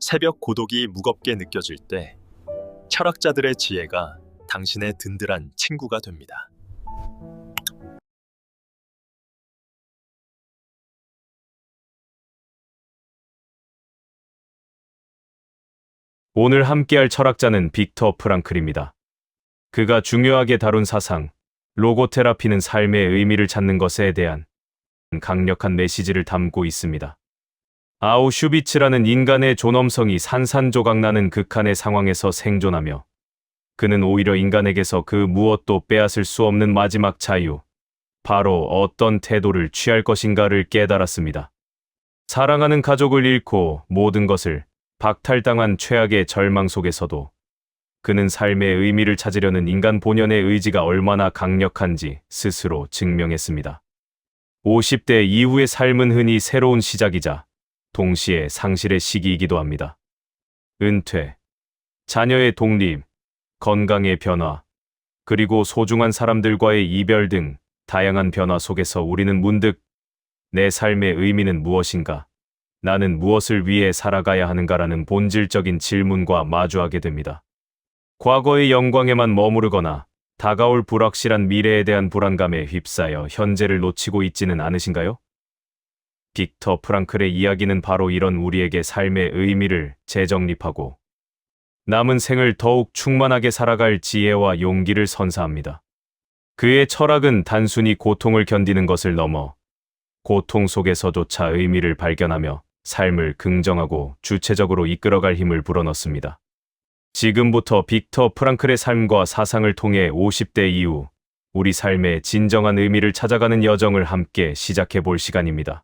새벽 고독이 무겁게 느껴질 때 철학자들의 지혜가 당신의 든든한 친구가 됩니다. 오늘 함께할 철학자는 빅터 프랑클입니다. 그가 중요하게 다룬 사상, 로고테라피는 삶의 의미를 찾는 것에 대한 강력한 메시지를 담고 있습니다. 아우슈비츠라는 인간의 존엄성이 산산조각나는 극한의 상황에서 생존하며 그는 오히려 인간에게서 그 무엇도 빼앗을 수 없는 마지막 자유, 바로 어떤 태도를 취할 것인가를 깨달았습니다. 사랑하는 가족을 잃고 모든 것을 박탈당한 최악의 절망 속에서도 그는 삶의 의미를 찾으려는 인간 본연의 의지가 얼마나 강력한지 스스로 증명했습니다. 50대 이후의 삶은 흔히 새로운 시작이자 동시에 상실의 시기이기도 합니다. 은퇴, 자녀의 독립, 건강의 변화, 그리고 소중한 사람들과의 이별 등 다양한 변화 속에서 우리는 문득 내 삶의 의미는 무엇인가? 나는 무엇을 위해 살아가야 하는가라는 본질적인 질문과 마주하게 됩니다. 과거의 영광에만 머무르거나 다가올 불확실한 미래에 대한 불안감에 휩싸여 현재를 놓치고 있지는 않으신가요? 빅터 프랑클의 이야기는 바로 이런 우리에게 삶의 의미를 재정립하고 남은 생을 더욱 충만하게 살아갈 지혜와 용기를 선사합니다. 그의 철학은 단순히 고통을 견디는 것을 넘어 고통 속에서조차 의미를 발견하며 삶을 긍정하고 주체적으로 이끌어갈 힘을 불어넣습니다. 지금부터 빅터 프랑클의 삶과 사상을 통해 50대 이후 우리 삶의 진정한 의미를 찾아가는 여정을 함께 시작해 볼 시간입니다.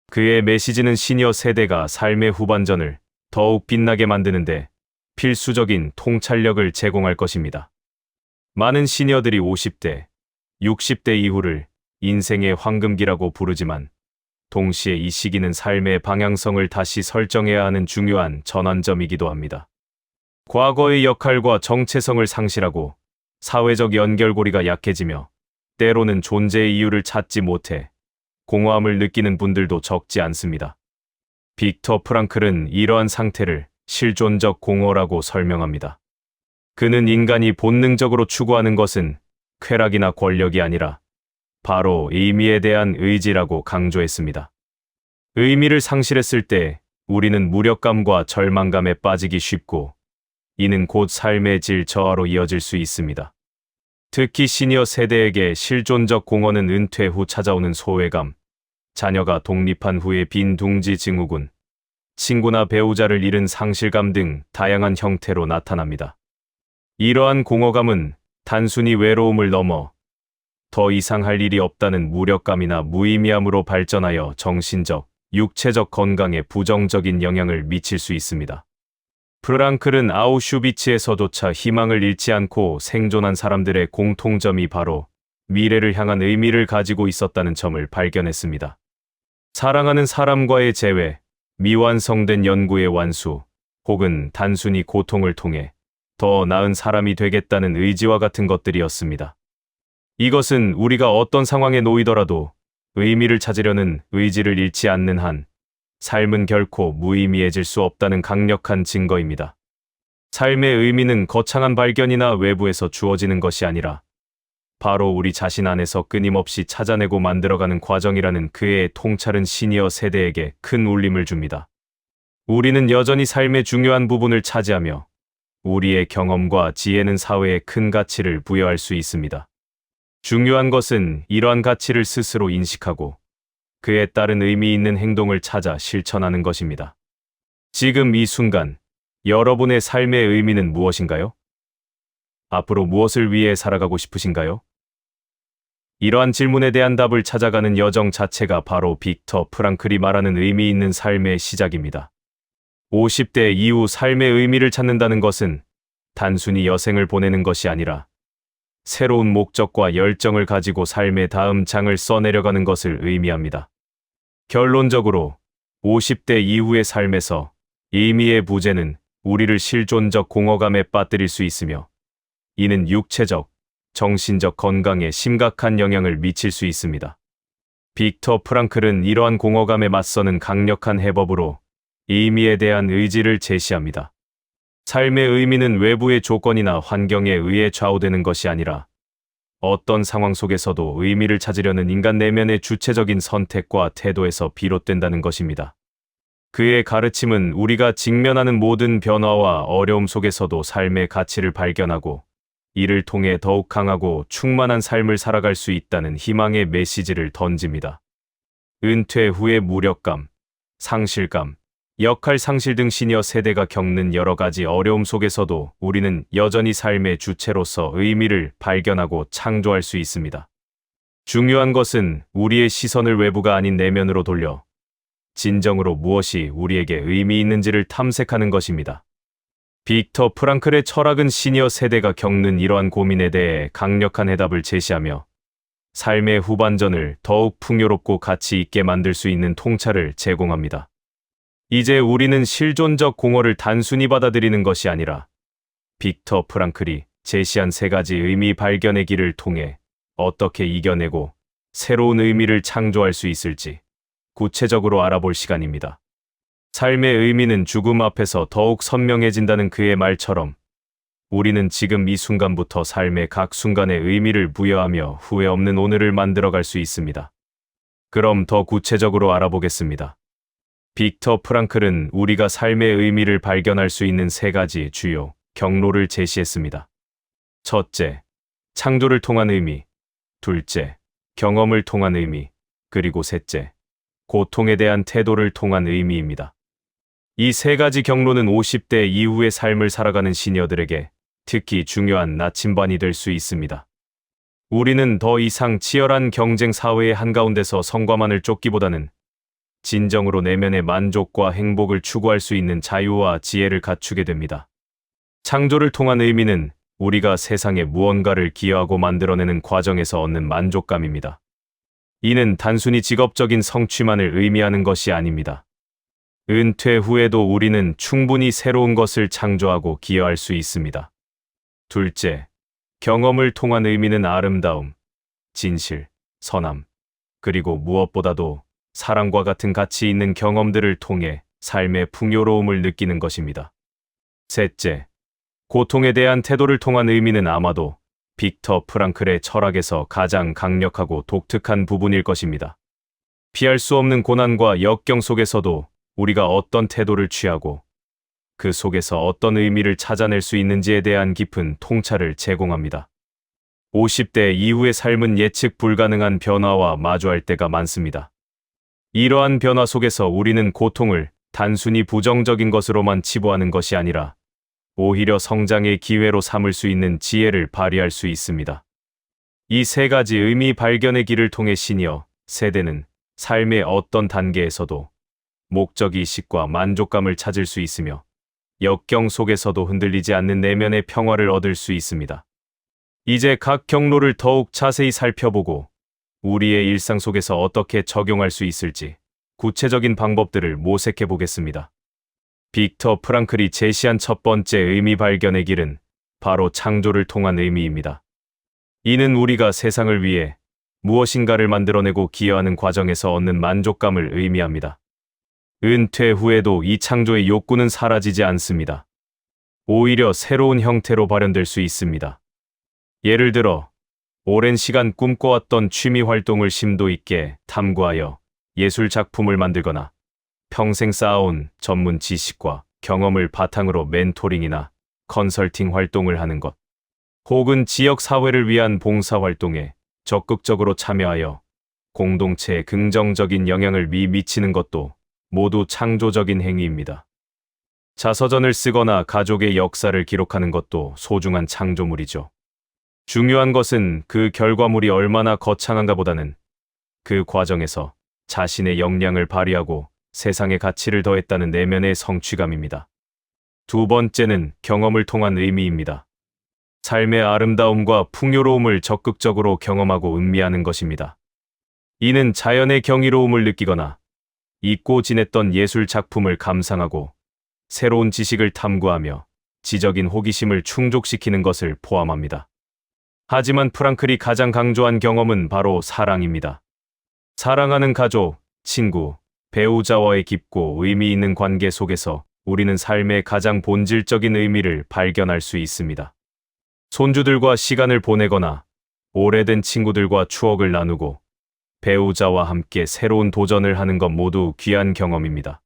그의 메시지는 시니어 세대가 삶의 후반전을 더욱 빛나게 만드는데 필수적인 통찰력을 제공할 것입니다. 많은 시니어들이 50대, 60대 이후를 인생의 황금기라고 부르지만 동시에 이 시기는 삶의 방향성을 다시 설정해야 하는 중요한 전환점이기도 합니다. 과거의 역할과 정체성을 상실하고 사회적 연결고리가 약해지며 때로는 존재의 이유를 찾지 못해 공허함을 느끼는 분들도 적지 않습니다. 빅터 프랑클은 이러한 상태를 실존적 공허라고 설명합니다. 그는 인간이 본능적으로 추구하는 것은 쾌락이나 권력이 아니라 바로 의미에 대한 의지라고 강조했습니다. 의미를 상실했을 때 우리는 무력감과 절망감에 빠지기 쉽고 이는 곧 삶의 질 저하로 이어질 수 있습니다. 특히 시니어 세대에게 실존적 공허는 은퇴 후 찾아오는 소외감, 자녀가 독립한 후의 빈 둥지 증후군, 친구나 배우자를 잃은 상실감 등 다양한 형태로 나타납니다. 이러한 공허감은 단순히 외로움을 넘어 더 이상 할 일이 없다는 무력감이나 무의미함으로 발전하여 정신적, 육체적 건강에 부정적인 영향을 미칠 수 있습니다. 프랑클은 아우슈비츠에서조차 희망을 잃지 않고 생존한 사람들의 공통점이 바로 미래를 향한 의미를 가지고 있었다는 점을 발견했습니다. 사랑하는 사람과의 재회, 미완성된 연구의 완수, 혹은 단순히 고통을 통해 더 나은 사람이 되겠다는 의지와 같은 것들이었습니다. 이것은 우리가 어떤 상황에 놓이더라도 의미를 찾으려는 의지를 잃지 않는 한 삶은 결코 무의미해질 수 없다는 강력한 증거입니다. 삶의 의미는 거창한 발견이나 외부에서 주어지는 것이 아니라 바로 우리 자신 안에서 끊임없이 찾아내고 만들어가는 과정이라는 그의 통찰은 시니어 세대에게 큰 울림을 줍니다. 우리는 여전히 삶의 중요한 부분을 차지하며 우리의 경험과 지혜는 사회에 큰 가치를 부여할 수 있습니다. 중요한 것은 이러한 가치를 스스로 인식하고 그에 따른 의미 있는 행동을 찾아 실천하는 것입니다. 지금 이 순간, 여러분의 삶의 의미는 무엇인가요? 앞으로 무엇을 위해 살아가고 싶으신가요? 이러한 질문에 대한 답을 찾아가는 여정 자체가 바로 빅터 프랑클이 말하는 의미 있는 삶의 시작입니다. 50대 이후 삶의 의미를 찾는다는 것은 단순히 여생을 보내는 것이 아니라 새로운 목적과 열정을 가지고 삶의 다음 장을 써내려가는 것을 의미합니다. 결론적으로 50대 이후의 삶에서 의미의 부재는 우리를 실존적 공허감에 빠뜨릴 수 있으며 이는 육체적, 정신적 건강에 심각한 영향을 미칠 수 있습니다. 빅터 프랑클은 이러한 공허감에 맞서는 강력한 해법으로 의미에 대한 의지를 제시합니다. 삶의 의미는 외부의 조건이나 환경에 의해 좌우되는 것이 아니라 어떤 상황 속에서도 의미를 찾으려는 인간 내면의 주체적인 선택과 태도에서 비롯된다는 것입니다. 그의 가르침은 우리가 직면하는 모든 변화와 어려움 속에서도 삶의 가치를 발견하고 이를 통해 더욱 강하고 충만한 삶을 살아갈 수 있다는 희망의 메시지를 던집니다. 은퇴 후의 무력감, 상실감, 역할 상실 등 시니어 세대가 겪는 여러 가지 어려움 속에서도 우리는 여전히 삶의 주체로서 의미를 발견하고 창조할 수 있습니다. 중요한 것은 우리의 시선을 외부가 아닌 내면으로 돌려 진정으로 무엇이 우리에게 의미 있는지를 탐색하는 것입니다. 빅터 프랑클의 철학은 시니어 세대가 겪는 이러한 고민에 대해 강력한 해답을 제시하며 삶의 후반전을 더욱 풍요롭고 가치 있게 만들 수 있는 통찰을 제공합니다. 이제 우리는 실존적 공허를 단순히 받아들이는 것이 아니라 빅터 프랑클이 제시한 세 가지 의미 발견의 길을 통해 어떻게 이겨내고 새로운 의미를 창조할 수 있을지 구체적으로 알아볼 시간입니다. 삶의 의미는 죽음 앞에서 더욱 선명해진다는 그의 말처럼 우리는 지금 이 순간부터 삶의 각 순간에 의미를 부여하며 후회 없는 오늘을 만들어갈 수 있습니다. 그럼 더 구체적으로 알아보겠습니다. 빅터 프랑클은 우리가 삶의 의미를 발견할 수 있는 세 가지 주요 경로를 제시했습니다. 첫째, 창조를 통한 의미. 둘째, 경험을 통한 의미. 그리고 셋째, 고통에 대한 태도를 통한 의미입니다. 이 세 가지 경로는 50대 이후의 삶을 살아가는 시니어들에게 특히 중요한 나침반이 될 수 있습니다. 우리는 더 이상 치열한 경쟁 사회의 한가운데서 성과만을 쫓기보다는 진정으로 내면의 만족과 행복을 추구할 수 있는 자유와 지혜를 갖추게 됩니다. 창조를 통한 의미는 우리가 세상에 무언가를 기여하고 만들어내는 과정에서 얻는 만족감입니다. 이는 단순히 직업적인 성취만을 의미하는 것이 아닙니다. 은퇴 후에도 우리는 충분히 새로운 것을 창조하고 기여할 수 있습니다. 둘째, 경험을 통한 의미는 아름다움, 진실, 선함, 그리고 무엇보다도 사랑과 같은 가치 있는 경험들을 통해 삶의 풍요로움을 느끼는 것입니다. 셋째, 고통에 대한 태도를 통한 의미는 아마도 빅터 프랑클의 철학에서 가장 강력하고 독특한 부분일 것입니다. 피할 수 없는 고난과 역경 속에서도 우리가 어떤 태도를 취하고 그 속에서 어떤 의미를 찾아낼 수 있는지에 대한 깊은 통찰을 제공합니다. 50대 이후의 삶은 예측 불가능한 변화와 마주할 때가 많습니다. 이러한 변화 속에서 우리는 고통을 단순히 부정적인 것으로만 치부하는 것이 아니라 오히려 성장의 기회로 삼을 수 있는 지혜를 발휘할 수 있습니다. 이 세 가지 의미 발견의 길을 통해 시니어 세대는 삶의 어떤 단계에서도 목적의식과 만족감을 찾을 수 있으며 역경 속에서도 흔들리지 않는 내면의 평화를 얻을 수 있습니다. 이제 각 경로를 더욱 자세히 살펴보고 우리의 일상 속에서 어떻게 적용할 수 있을지 구체적인 방법들을 모색해 보겠습니다. 빅터 프랑클이 제시한 첫 번째 의미 발견의 길은 바로 창조를 통한 의미입니다. 이는 우리가 세상을 위해 무엇인가를 만들어내고 기여하는 과정에서 얻는 만족감을 의미합니다. 은퇴 후에도 이 창조의 욕구는 사라지지 않습니다. 오히려 새로운 형태로 발현될 수 있습니다. 예를 들어, 오랜 시간 꿈꿔왔던 취미 활동을 심도 있게 탐구하여 예술 작품을 만들거나 평생 쌓아온 전문 지식과 경험을 바탕으로 멘토링이나 컨설팅 활동을 하는 것, 혹은 지역 사회를 위한 봉사 활동에 적극적으로 참여하여 공동체에 긍정적인 영향을 미치는 것도 모두 창조적인 행위입니다. 자서전을 쓰거나 가족의 역사를 기록하는 것도 소중한 창조물이죠. 중요한 것은 그 결과물이 얼마나 거창한가 보다는 그 과정에서 자신의 역량을 발휘하고 세상의 가치를 더했다는 내면의 성취감입니다. 두 번째는 경험을 통한 의미입니다. 삶의 아름다움과 풍요로움을 적극적으로 경험하고 음미하는 것입니다. 이는 자연의 경이로움을 느끼거나 잊고 지냈던 예술 작품을 감상하고 새로운 지식을 탐구하며 지적인 호기심을 충족시키는 것을 포함합니다. 하지만 프랑클이 가장 강조한 경험은 바로 사랑입니다. 사랑하는 가족, 친구, 배우자와의 깊고 의미 있는 관계 속에서 우리는 삶의 가장 본질적인 의미를 발견할 수 있습니다. 손주들과 시간을 보내거나 오래된 친구들과 추억을 나누고 배우자와 함께 새로운 도전을 하는 것 모두 귀한 경험입니다.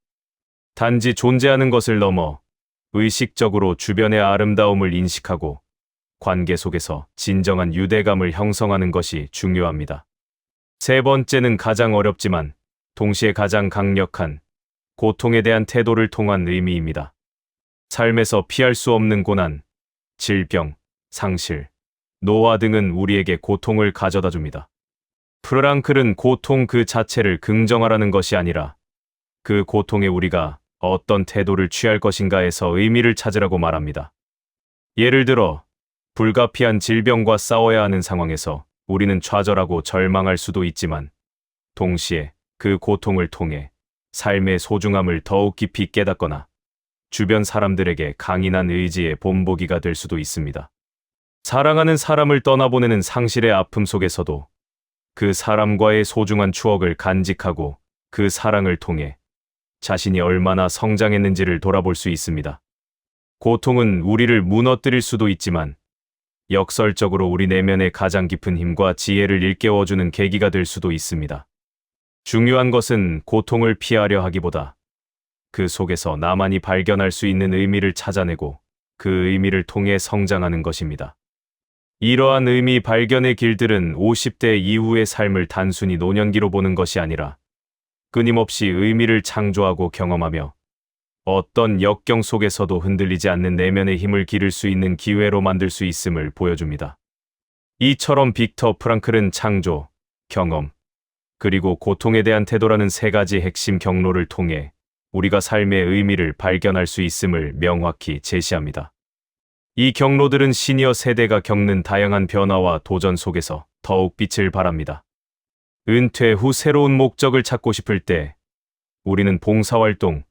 단지 존재하는 것을 넘어 의식적으로 주변의 아름다움을 인식하고 관계 속에서 진정한 유대감을 형성하는 것이 중요합니다. 세 번째는 가장 어렵지만 동시에 가장 강력한 고통에 대한 태도를 통한 의미입니다. 삶에서 피할 수 없는 고난, 질병, 상실, 노화 등은 우리에게 고통을 가져다 줍니다. 프랑클은 고통 그 자체를 긍정하라는 것이 아니라 그 고통에 우리가 어떤 태도를 취할 것인가에서 의미를 찾으라고 말합니다. 예를 들어 불가피한 질병과 싸워야 하는 상황에서 우리는 좌절하고 절망할 수도 있지만 동시에 그 고통을 통해 삶의 소중함을 더욱 깊이 깨닫거나 주변 사람들에게 강인한 의지의 본보기가 될 수도 있습니다. 사랑하는 사람을 떠나보내는 상실의 아픔 속에서도 그 사람과의 소중한 추억을 간직하고 그 사랑을 통해 자신이 얼마나 성장했는지를 돌아볼 수 있습니다. 고통은 우리를 무너뜨릴 수도 있지만 역설적으로 우리 내면의 가장 깊은 힘과 지혜를 일깨워주는 계기가 될 수도 있습니다. 중요한 것은 고통을 피하려 하기보다 그 속에서 나만이 발견할 수 있는 의미를 찾아내고 그 의미를 통해 성장하는 것입니다. 이러한 의미 발견의 길들은 50대 이후의 삶을 단순히 노년기로 보는 것이 아니라 끊임없이 의미를 창조하고 경험하며 어떤 역경 속에서도 흔들리지 않는 내면의 힘을 기를 수 있는 기회로 만들 수 있음을 보여줍니다. 이처럼 빅터 프랑클은 창조, 경험, 그리고 고통에 대한 태도라는 세 가지 핵심 경로를 통해 우리가 삶의 의미를 발견할 수 있음을 명확히 제시합니다. 이 경로들은 시니어 세대가 겪는 다양한 변화와 도전 속에서 더욱 빛을 발합니다. 은퇴 후 새로운 목적을 찾고 싶을 때 우리는 봉사활동,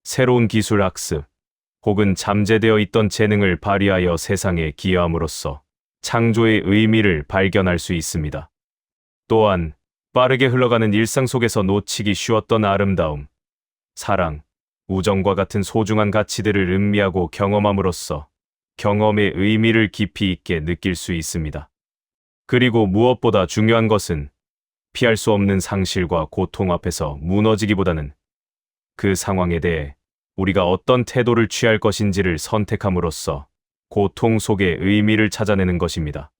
새로운 기술 학습, 혹은 잠재되어 있던 재능을 발휘하여 세상에 기여함으로써 창조의 의미를 발견할 수 있습니다. 또한 빠르게 흘러가는 일상 속에서 놓치기 쉬웠던 아름다움, 사랑, 우정과 같은 소중한 가치들을 음미하고 경험함으로써 경험의 의미를 깊이 있게 느낄 수 있습니다. 그리고 무엇보다 중요한 것은 피할 수 없는 상실과 고통 앞에서 무너지기보다는 그 상황에 대해 우리가 어떤 태도를 취할 것인지를 선택함으로써 고통 속의 의미를 찾아내는 것입니다.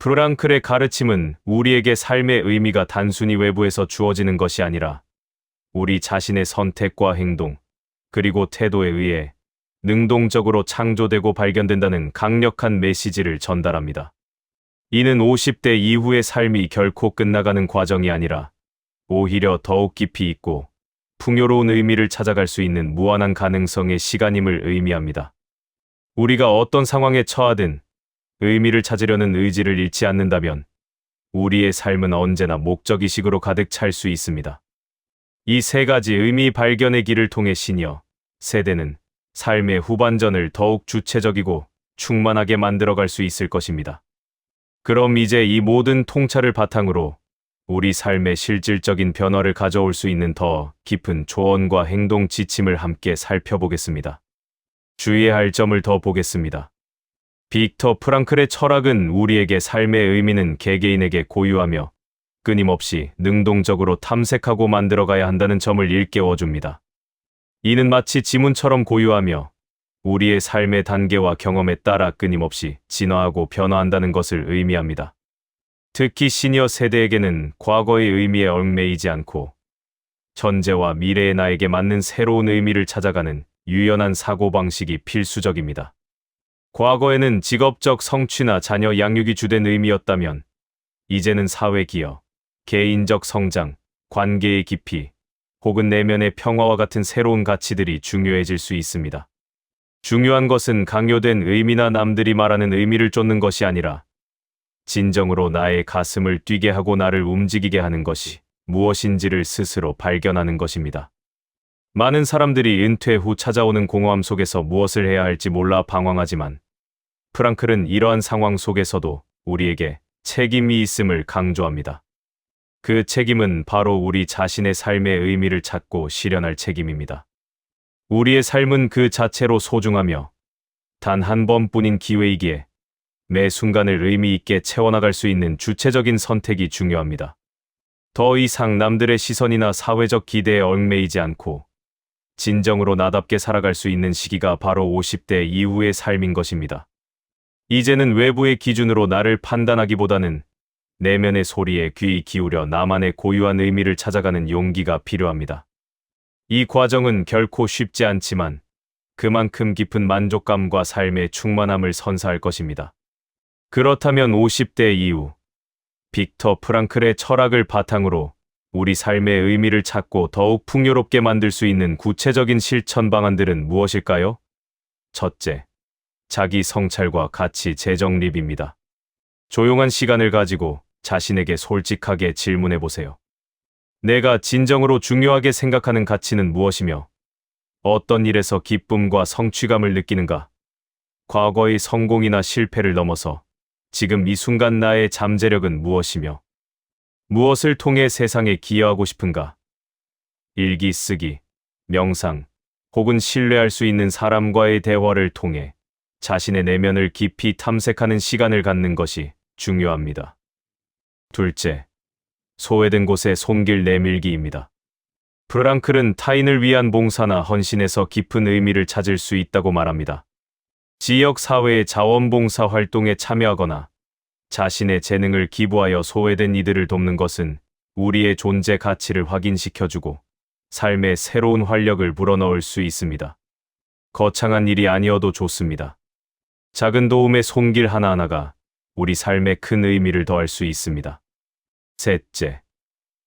프랑클의 가르침은 우리에게 삶의 의미가 단순히 외부에서 주어지는 것이 아니라 우리 자신의 선택과 행동, 그리고 태도에 의해 능동적으로 창조되고 발견된다는 강력한 메시지를 전달합니다. 이는 50대 이후의 삶이 결코 끝나가는 과정이 아니라 오히려 더욱 깊이 있고 풍요로운 의미를 찾아갈 수 있는 무한한 가능성의 시간임을 의미합니다. 우리가 어떤 상황에 처하든 의미를 찾으려는 의지를 잃지 않는다면 우리의 삶은 언제나 목적의식으로 가득 찰 수 있습니다. 이 세 가지 의미 발견의 길을 통해 시니어 세대는 삶의 후반전을 더욱 주체적이고 충만하게 만들어갈 수 있을 것입니다. 그럼 이제 이 모든 통찰을 바탕으로 우리 삶의 실질적인 변화를 가져올 수 있는 더 깊은 조언과 행동 지침을 함께 살펴보겠습니다. 주의해야 할 점을 더 보겠습니다. 빅터 프랑클의 철학은 우리에게 삶의 의미는 개개인에게 고유하며 끊임없이 능동적으로 탐색하고 만들어가야 한다는 점을 일깨워줍니다. 이는 마치 지문처럼 고유하며 우리의 삶의 단계와 경험에 따라 끊임없이 진화하고 변화한다는 것을 의미합니다. 특히 시니어 세대에게는 과거의 의미에 얽매이지 않고 현재와 미래의 나에게 맞는 새로운 의미를 찾아가는 유연한 사고방식이 필수적입니다. 과거에는 직업적 성취나 자녀 양육이 주된 의미였다면 이제는 사회기여, 개인적 성장, 관계의 깊이, 혹은 내면의 평화와 같은 새로운 가치들이 중요해질 수 있습니다. 중요한 것은 강요된 의미나 남들이 말하는 의미를 쫓는 것이 아니라 진정으로 나의 가슴을 뛰게 하고 나를 움직이게 하는 것이 무엇인지를 스스로 발견하는 것입니다. 많은 사람들이 은퇴 후 찾아오는 공허함 속에서 무엇을 해야 할지 몰라 방황하지만 프랑클은 이러한 상황 속에서도 우리에게 책임이 있음을 강조합니다. 그 책임은 바로 우리 자신의 삶의 의미를 찾고 실현할 책임입니다. 우리의 삶은 그 자체로 소중하며 단 한 번뿐인 기회이기에 매 순간을 의미 있게 채워나갈 수 있는 주체적인 선택이 중요합니다. 더 이상 남들의 시선이나 사회적 기대에 얽매이지 않고 진정으로 나답게 살아갈 수 있는 시기가 바로 50대 이후의 삶인 것입니다. 이제는 외부의 기준으로 나를 판단하기보다는 내면의 소리에 귀 기울여 나만의 고유한 의미를 찾아가는 용기가 필요합니다. 이 과정은 결코 쉽지 않지만 그만큼 깊은 만족감과 삶의 충만함을 선사할 것입니다. 그렇다면 50대 이후 빅터 프랑클의 철학을 바탕으로 우리 삶의 의미를 찾고 더욱 풍요롭게 만들 수 있는 구체적인 실천 방안들은 무엇일까요? 첫째, 자기 성찰과 가치 재정립입니다. 조용한 시간을 가지고 자신에게 솔직하게 질문해 보세요. 내가 진정으로 중요하게 생각하는 가치는 무엇이며 어떤 일에서 기쁨과 성취감을 느끼는가? 과거의 성공이나 실패를 넘어서 지금 이 순간 나의 잠재력은 무엇이며 무엇을 통해 세상에 기여하고 싶은가? 일기 쓰기, 명상, 혹은 신뢰할 수 있는 사람과의 대화를 통해 자신의 내면을 깊이 탐색하는 시간을 갖는 것이 중요합니다. 둘째, 소외된 곳에 손길 내밀기입니다. 프랑클은 타인을 위한 봉사나 헌신에서 깊은 의미를 찾을 수 있다고 말합니다. 지역 사회의 자원봉사 활동에 참여하거나 자신의 재능을 기부하여 소외된 이들을 돕는 것은 우리의 존재 가치를 확인시켜주고 삶에 새로운 활력을 불어넣을 수 있습니다. 거창한 일이 아니어도 좋습니다. 작은 도움의 손길 하나하나가 우리 삶에 큰 의미를 더할 수 있습니다. 셋째,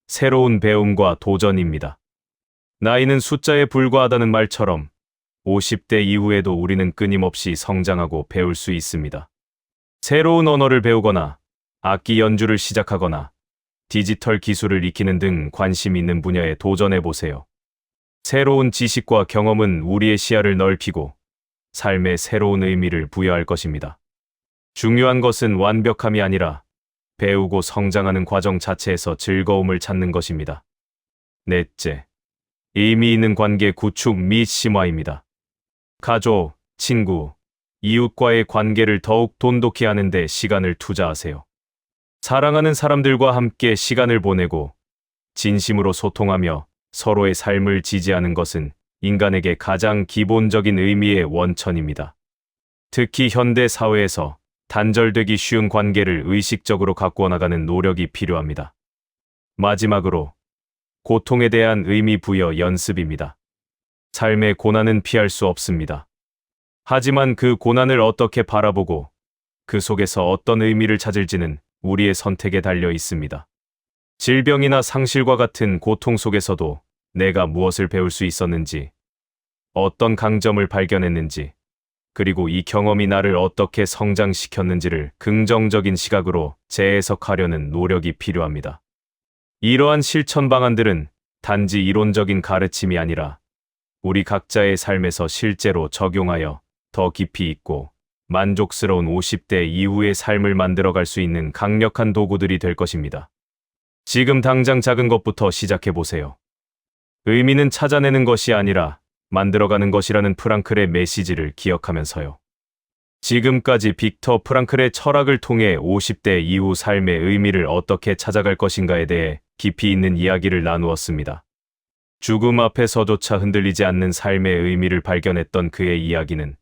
새로운 배움과 도전입니다. 나이는 숫자에 불과하다는 말처럼 50대 이후에도 우리는 끊임없이 성장하고 배울 수 있습니다. 새로운 언어를 배우거나 악기 연주를 시작하거나 디지털 기술을 익히는 등 관심 있는 분야에 도전해 보세요. 새로운 지식과 경험은 우리의 시야를 넓히고 삶에 새로운 의미를 부여할 것입니다. 중요한 것은 완벽함이 아니라 배우고 성장하는 과정 자체에서 즐거움을 찾는 것입니다. 넷째, 의미 있는 관계 구축 및 심화입니다. 가족, 친구, 이웃과의 관계를 더욱 돈독히 하는 데 시간을 투자하세요. 사랑하는 사람들과 함께 시간을 보내고 진심으로 소통하며 서로의 삶을 지지하는 것은 인간에게 가장 기본적인 의미의 원천입니다. 특히 현대 사회에서 단절되기 쉬운 관계를 의식적으로 가꾸어 나가는 노력이 필요합니다. 마지막으로 고통에 대한 의미 부여 연습입니다. 삶의 고난은 피할 수 없습니다. 하지만 그 고난을 어떻게 바라보고 그 속에서 어떤 의미를 찾을지는 우리의 선택에 달려 있습니다. 질병이나 상실과 같은 고통 속에서도 내가 무엇을 배울 수 있었는지, 어떤 강점을 발견했는지, 그리고 이 경험이 나를 어떻게 성장시켰는지를 긍정적인 시각으로 재해석하려는 노력이 필요합니다. 이러한 실천 방안들은 단지 이론적인 가르침이 아니라 우리 각자의 삶에서 실제로 적용하여 더 깊이 있고 만족스러운 50대 이후의 삶을 만들어갈 수 있는 강력한 도구들이 될 것입니다. 지금 당장 작은 것부터 시작해보세요. 의미는 찾아내는 것이 아니라 만들어가는 것이라는 프랑클의 메시지를 기억하면서요. 지금까지 빅터 프랑클의 철학을 통해 50대 이후 삶의 의미를 어떻게 찾아갈 것인가에 대해 깊이 있는 이야기를 나누었습니다. 죽음 앞에서조차 흔들리지 않는 삶의 의미를 발견했던 그의 이야기는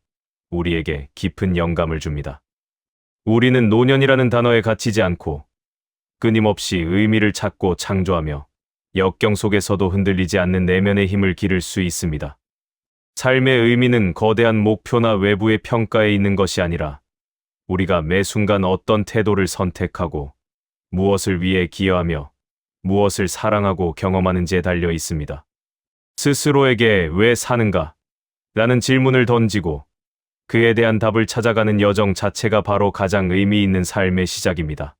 우리에게 깊은 영감을 줍니다. 우리는 노년이라는 단어에 갇히지 않고 끊임없이 의미를 찾고 창조하며 역경 속에서도 흔들리지 않는 내면의 힘을 기를 수 있습니다. 삶의 의미는 거대한 목표나 외부의 평가에 있는 것이 아니라 우리가 매 순간 어떤 태도를 선택하고 무엇을 위해 기여하며 무엇을 사랑하고 경험하는지에 달려 있습니다. 스스로에게 왜 사는가? 라는 질문을 던지고 그에 대한 답을 찾아가는 여정 자체가 바로 가장 의미 있는 삶의 시작입니다.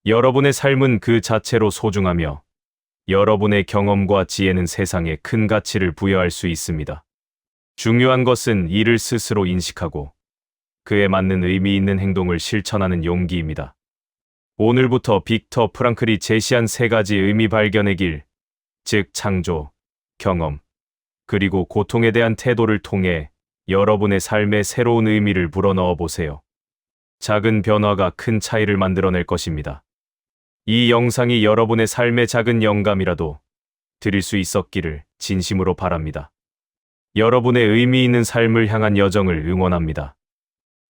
여러분의 삶은 그 자체로 소중하며 여러분의 경험과 지혜는 세상에 큰 가치를 부여할 수 있습니다. 중요한 것은 이를 스스로 인식하고 그에 맞는 의미 있는 행동을 실천하는 용기입니다. 오늘부터 빅터 프랑클이 제시한 세 가지 의미 발견의 길, 즉 창조, 경험, 그리고 고통에 대한 태도를 통해 여러분의 삶에 새로운 의미를 불어넣어 보세요. 작은 변화가 큰 차이를 만들어낼 것입니다. 이 영상이 여러분의 삶의 작은 영감이라도 드릴 수 있었기를 진심으로 바랍니다. 여러분의 의미 있는 삶을 향한 여정을 응원합니다.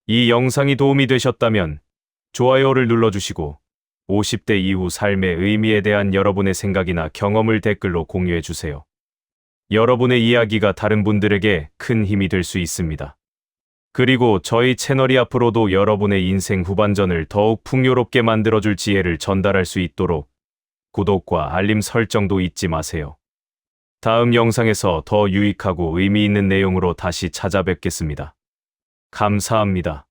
이 영상이 도움이 되셨다면 좋아요를 눌러주시고 50대 이후 삶의 의미에 대한 여러분의 생각이나 경험을 댓글로 공유해 주세요. 여러분의 이야기가 다른 분들에게 큰 힘이 될 수 있습니다. 그리고 저희 채널이 앞으로도 여러분의 인생 후반전을 더욱 풍요롭게 만들어줄 지혜를 전달할 수 있도록 구독과 알림 설정도 잊지 마세요. 다음 영상에서 더 유익하고 의미 있는 내용으로 다시 찾아뵙겠습니다. 감사합니다.